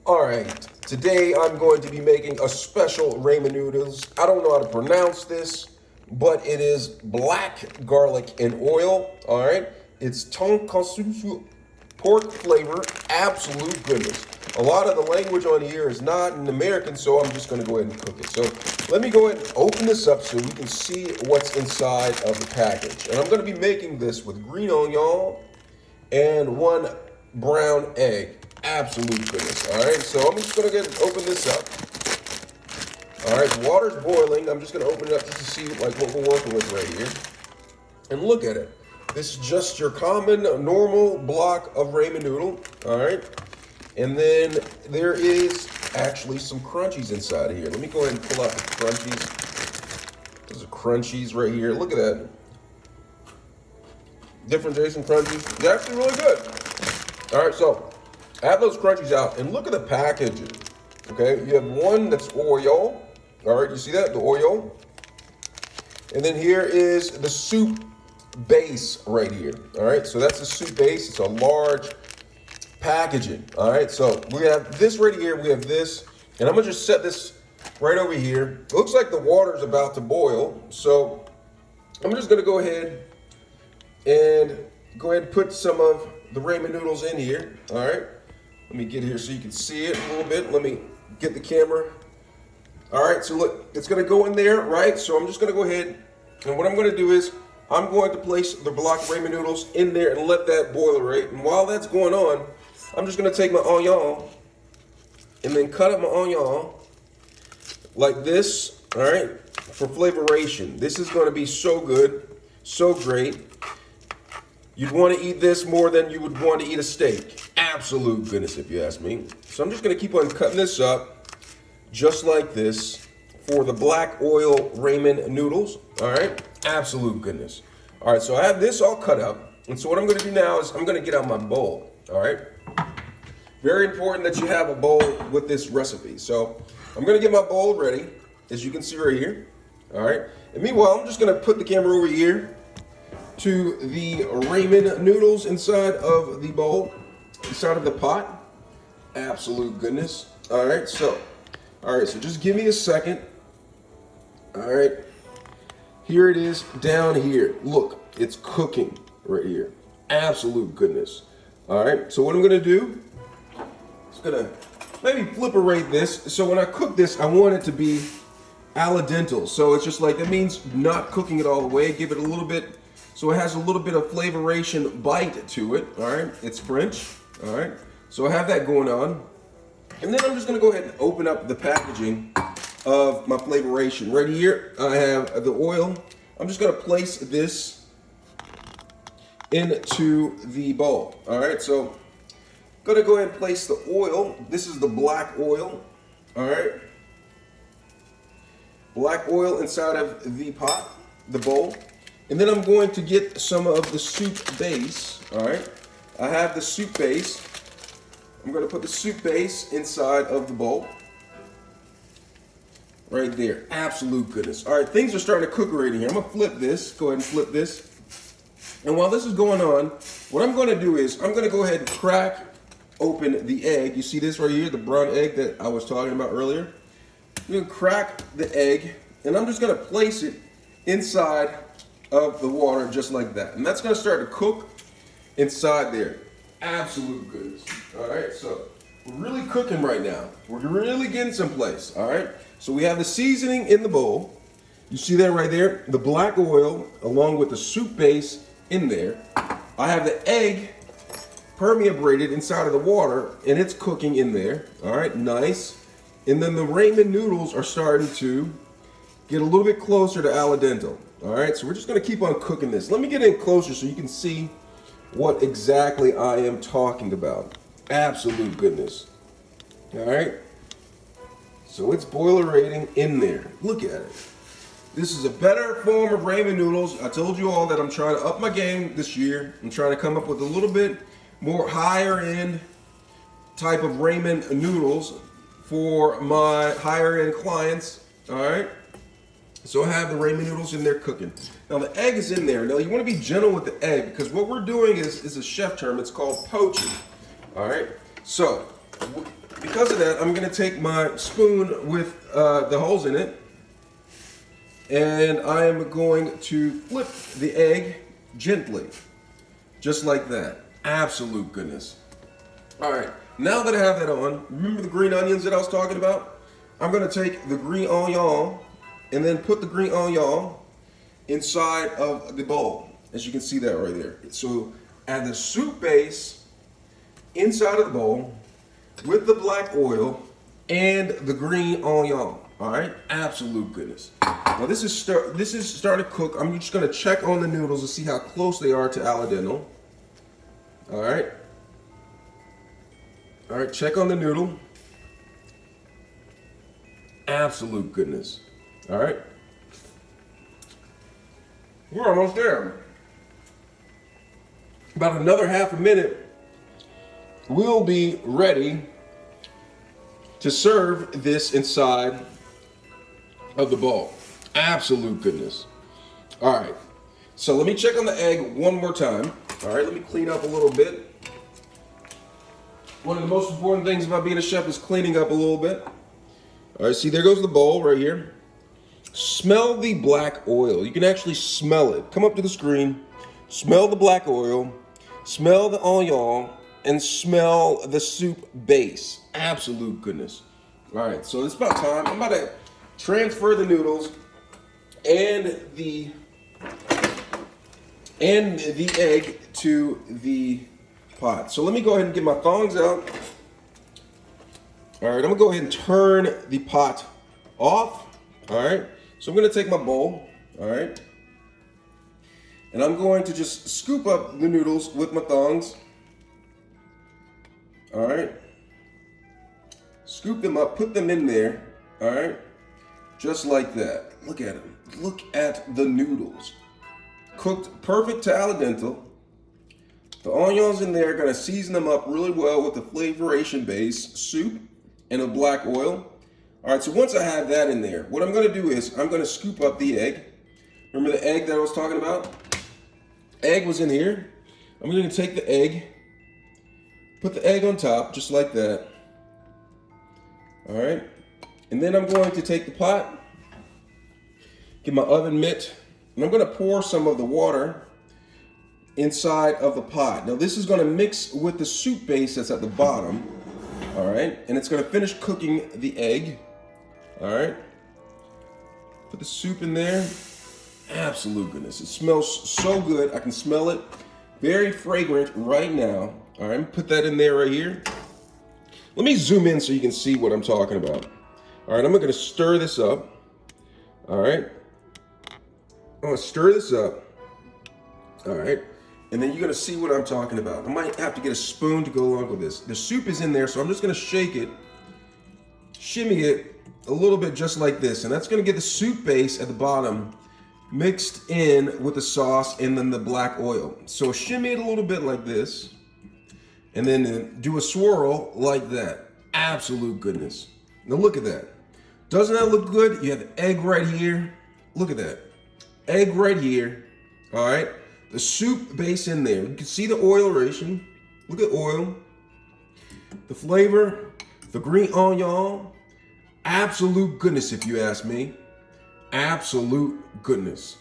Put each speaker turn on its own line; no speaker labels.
All right, today I'm going to be making a special ramen noodles. I don't know how to pronounce this, but it is black garlic and oil. All right, it's tonkotsu pork flavor, absolute goodness. A lot of the language on here is not in American, so I'm just going to go ahead and cook it. So let me go ahead and open this up so we can see what's inside of the package. And I'm going to be making this with green onion and one brown egg. Absolute goodness. All right, so I'm just gonna open this up. All right, water's boiling. I'm just gonna open it up just to see like what we're working with right here. And look at it. This is just your common, normal block of ramen noodle. All right, and then there is actually some crunchies inside of here. Let me go ahead and pull out the crunchies. There's a crunchies right here. Look at that. Differentiation crunchies. It's actually really good. All right, so I have those crunchies out, and look at the packaging. Okay, you have one that's oil. All right, you see that, the oil, and then here is the soup base right here. All right, so that's the soup base. It's a large packaging. All right, so we have this right here. We have this, and I'm gonna just set this right over here. It looks like the water's about to boil, so I'm just gonna go ahead and put some of the ramen noodles in here. All right. Let me get here so you can see it a little bit. Let me get the camera. All right, so look, it's gonna go in there, right? So I'm just gonna go ahead, and what I'm gonna do is, I'm going to place the block of ramen noodles in there and let that boilerate. And while that's going on, I'm just gonna take my onion and then cut up my onion like this, all right, for flavoration. This is gonna be so good, so great. You'd want to eat this more than you would want to eat a steak. Absolute goodness, if you ask me. So I'm just going to keep on cutting this up, just like this, for the black oil ramen noodles. All right, absolute goodness. All right, so I have this all cut up, and so what I'm going to do now is I'm going to get out my bowl. All right, very important that you have a bowl with this recipe. So I'm going to get my bowl ready, as you can see right here. All right, and meanwhile, I'm just going to put the camera over here to the ramen noodles inside of the bowl, inside of the pot. Absolute goodness. All right, so just give me a second. All right, here it is down here. Look, it's cooking right here. Absolute goodness. All right, so what I'm gonna do is gonna maybe flipperate this. So when I cook this, I want it to be al dente. So it's just like, that means not cooking it all the way. Give it a little bit, so it has a little bit of flavoration bite to it. All right, it's French. All right, so I have that going on, and then I'm just gonna go ahead and open up the packaging of my flavoration. Right here, I have the oil. I'm just gonna place this into the bowl. All right, so I'm gonna go ahead and place the oil. This is the black oil. All right, black oil inside of the pot, the bowl. And then I'm going to get some of the soup base. All right, I have the soup base. I'm going to put the soup base inside of the bowl. Right there, absolute goodness. All right, things are starting to cook right here. I'm going to flip this, go ahead and flip this. And while this is going on, what I'm going to do is I'm going to go ahead and crack open the egg. You see this right here, the brown egg that I was talking about earlier? I'm going to crack the egg, and I'm just going to place it inside of the water just like that. And that's gonna start to cook inside there. Absolute goodness. All right, so we're really cooking right now. We're really getting someplace, all right? So we have the seasoning in the bowl. You see that right there? The black oil along with the soup base in there. I have the egg permeated inside of the water, and it's cooking in there. All right, nice. And then the ramen noodles are starting to get a little bit closer to al dente. All right, so we're just gonna keep on cooking this. Let me get in closer so you can see what exactly I am talking about. Absolute goodness. All right, so it's boiling in there. Look at it. This is a better form of ramen noodles. I told you all that I'm trying to up my game this year. I'm trying to come up with a little bit more higher end type of ramen noodles for my higher end clients. All right. So I have the ramen noodles in there cooking. Now the egg is in there. Now you want to be gentle with the egg because what we're doing is a chef term. It's called poaching. All right. So because of that, I'm gonna take my spoon with the holes in it, and I am going to flip the egg gently, just like that. Absolute goodness. All right, now that I have that on, remember the green onions that I was talking about? I'm gonna take the green onion and then put the green onion inside of the bowl, as you can see that right there. So add the soup base inside of the bowl with the black oil and the green onion. All right, absolute goodness. Now this is starting to cook. I'm just gonna check on the noodles to see how close they are to al dente. All right. All right, check on the noodle. Absolute goodness. All right. We're almost there. About another half a minute, we'll be ready to serve this inside of the bowl. Absolute goodness. All right, so let me check on the egg one more time. All right, let me clean up a little bit. One of the most important things about being a chef is cleaning up a little bit. All right, see, there goes the bowl right here. Smell the black oil. You can actually smell it. Come up to the screen, smell the black oil, smell the onion, and smell the soup base. Absolute goodness. All right, so it's about time. I'm about to transfer the noodles and the egg to the pot. So let me go ahead and get my thongs out. All right, I'm gonna go ahead and turn the pot off. All right, so I'm gonna take my bowl, all right, and I'm going to just scoop up the noodles with my thongs. All right, scoop them up, put them in there, all right, just like that. Look at them. Look at the noodles. Cooked perfect to al dente. The onions in there are gonna season them up really well with the flavoration base, soup, and a black oil. All right, so once I have that in there, what I'm gonna do is I'm gonna scoop up the egg. Remember the egg that I was talking about? Egg was in here. I'm gonna take the egg, put the egg on top, just like that. All right, and then I'm going to take the pot, get my oven mitt, and I'm gonna pour some of the water inside of the pot. Now this is gonna mix with the soup base that's at the bottom, all right? And it's gonna finish cooking the egg, all right? Put the soup in there. Absolute goodness, it smells so good. I can smell it, very fragrant right now. All right, put that in there right here. Let me zoom in so you can see what I'm talking about. All right, I'm gonna stir this up, all right? I'm gonna stir this up, all right? And then you're gonna see what I'm talking about. I might have to get a spoon to go along with this. The soup is in there, so I'm just gonna shake it, shimmy it a little bit just like this. And that's gonna get the soup base at the bottom mixed in with the sauce and then the black oil. So shimmy it a little bit like this, and then do a swirl like that. Absolute goodness. Now look at that. Doesn't that look good? You have the egg right here. Look at that. Egg right here, all right? The soup base in there. You can see the oilation. Look at oil. The flavor, the green onion. Absolute goodness, if you ask me. Absolute goodness.